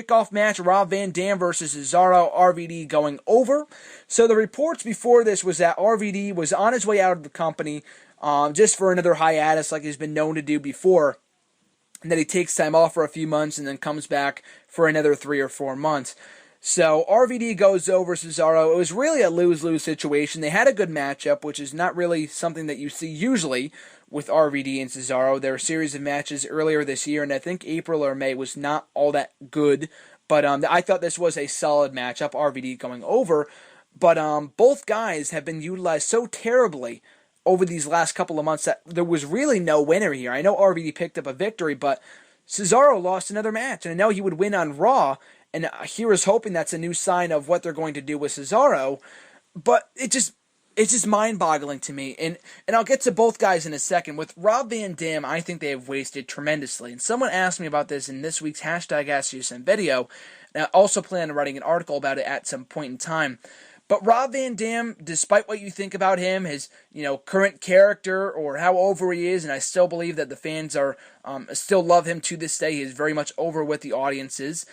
kickoff match, Rob Van Dam versus Cesaro, RVD going over. So the reports before this was that RVD was on his way out of the company just for another hiatus like he's been known to do before, and that he takes time off for a few months and then comes back for another 3 or 4 months. So RVD goes over Cesaro. It was really a lose-lose situation. They had a good matchup, which is not really something that you see usually with RVD and Cesaro. There were a series of matches earlier this year, and I think April or May was not all that good. But I thought this was a solid matchup, RVD going over. But both guys have been utilized so terribly over these last couple of months that there was really no winner here. I know RVD picked up a victory, but Cesaro lost another match, and I know he would win on Raw, and here is hoping that's a new sign of what they're going to do with Cesaro, but it's just mind-boggling to me, and I'll get to both guys in a second. With Rob Van Dam, I think they have wasted tremendously, and someone asked me about this in this week's #AskYouSome video, and I also plan on writing an article about it at some point in time. But Rob Van Dam, despite what you think about him, his current character or how over he is, and I still believe that the fans are still love him to this day. He is very much over with the audiences.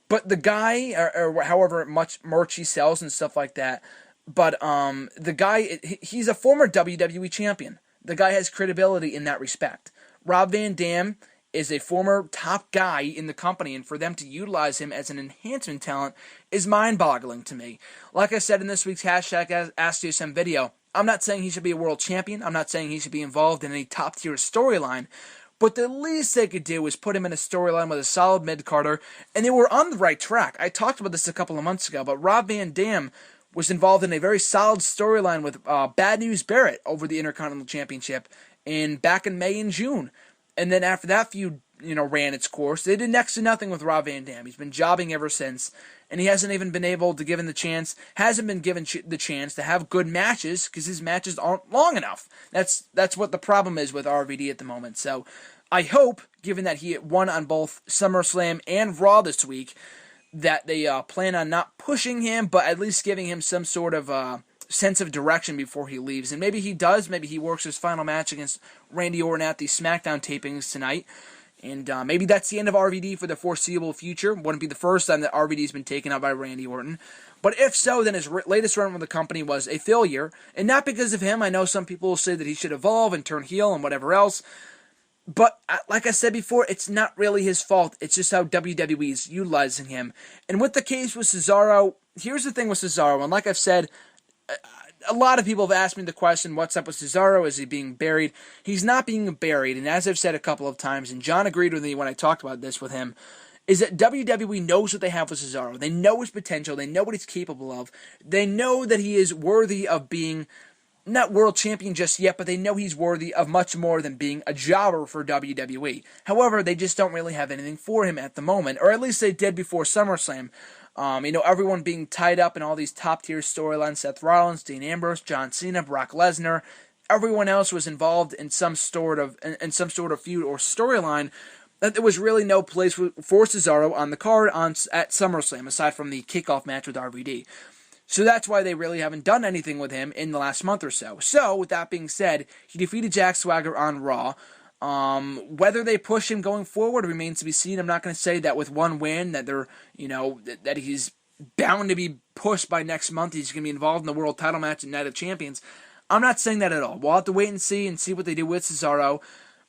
But the guy, or however much merch he sells and stuff like that, but the guy, he's a former WWE champion. The guy has credibility in that respect. Rob Van Dam is a former top guy in the company, and for them to utilize him as an enhancement talent is mind-boggling to me. Like I said in this week's #AskYouSome video, I'm not saying he should be a world champion. I'm not saying he should be involved in any top-tier storyline, but the least they could do is put him in a storyline with a solid mid-carder, and they were on the right track. I talked about this a couple of months ago, but Rob Van Dam was involved in a very solid storyline with Bad News Barrett over the Intercontinental Championship back in May and June. And then after that feud, ran its course, they did next to nothing with Rob Van Dam. He's been jobbing ever since, and he hasn't even been able to given the chance to have good matches because his matches aren't long enough. That's what the problem is with RVD at the moment. So I hope, given that he won on both SummerSlam and Raw this week, that they plan on not pushing him, but at least giving him some sort of sense of direction before he leaves. And maybe he does. Maybe he works his final match against Randy Orton at the SmackDown tapings tonight. And maybe that's the end of RVD for the foreseeable future. Wouldn't be the first time that RVD's been taken out by Randy Orton. But if so, then his latest run with the company was a failure. And not because of him. I know some people will say that he should evolve and turn heel and whatever else. But like I said before, it's not really his fault. It's just how WWE is utilizing him. And with the case with Cesaro, here's the thing with Cesaro. And like I've said, a lot of people have asked me the question, what's up with Cesaro? Is he being buried? He's not being buried, and as I've said a couple of times, and John agreed with me when I talked about this with him, is that WWE knows what they have with Cesaro. They know his potential. They know what he's capable of. They know that he is worthy of being, not world champion just yet, but they know he's worthy of much more than being a jobber for WWE. However, they just don't really have anything for him at the moment, or at least they did before SummerSlam. Everyone being tied up in all these top-tier storylines, Seth Rollins, Dean Ambrose, John Cena, Brock Lesnar, everyone else was involved in some sort of feud or storyline, that there was really no place for Cesaro on the card at SummerSlam, aside from the kickoff match with RVD. So that's why they really haven't done anything with him in the last month or so. So, with that being said, he defeated Jack Swagger on Raw. Whether they push him going forward remains to be seen. I'm not going to say that with one win that they're, that he's bound to be pushed by next month. He's going to be involved in the world title match and Night of Champions. I'm not saying that at all. We'll have to wait and see what they do with Cesaro.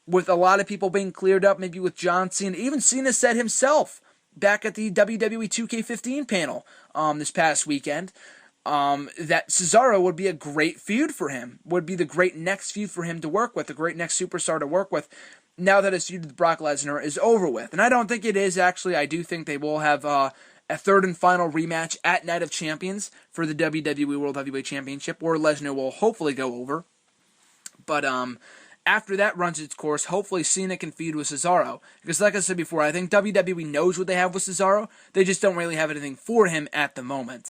With a lot of people being cleared up, maybe with John Cena. Even Cena said himself back at the WWE 2K15 panel this past weekend that Cesaro would be a great feud for him, would be the great next feud for him to work with, the great next superstar to work with, now that his feud with Brock Lesnar is over with. And I don't think it is, actually. I do think they will have a third and final rematch at Night of Champions for the WWE World Heavyweight Championship, where Lesnar will hopefully go over. But after that runs its course, hopefully Cena can feud with Cesaro. Because like I said before, I think WWE knows what they have with Cesaro. They just don't really have anything for him at the moment.